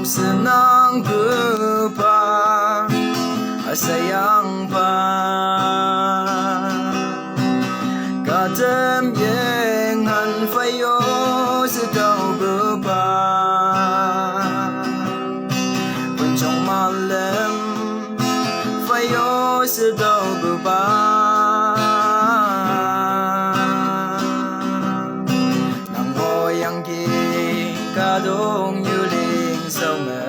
senang lupa sayang pa kadem yang han fayo sedau bepa pencong malam fayo sedau bepa nang goyang ki kadong yuling sama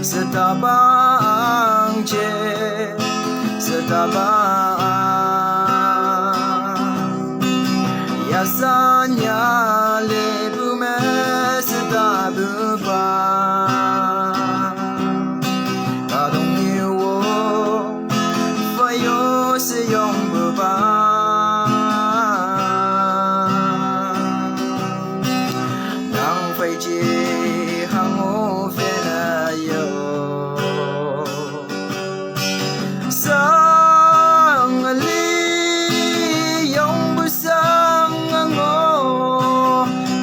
setabang je setabang yasanya lebu me setabupa kadong niwo fayo seyong bepa nang fai je hango fena yo sang ali yang besang ngo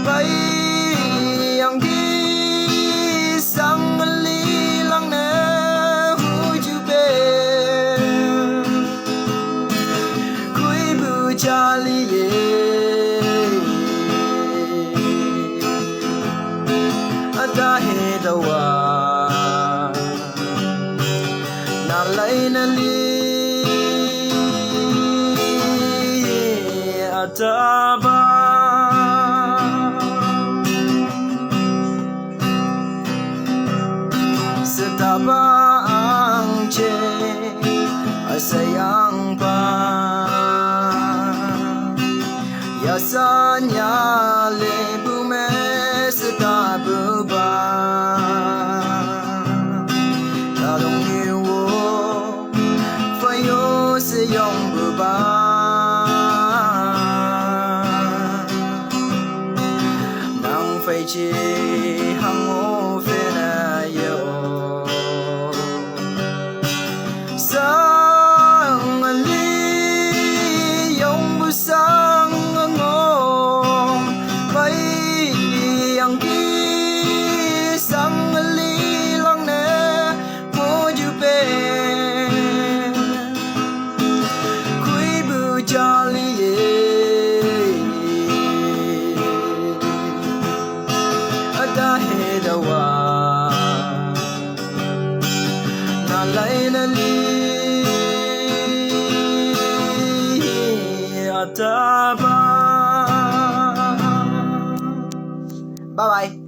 pai yang di sang ali lang ne huju be kui bu jali ye ada he dawa na lai na li ataba setabang je sayang pa yasanya lebu me setabuba kadong niwo fayo seyong bepa nang fai chi hango fena yo sang ali yang besang ngo pai yang di sang ali lang ne mo ju pe kui bu jali ye ada he dawa na lai na li ataba. Bye bye.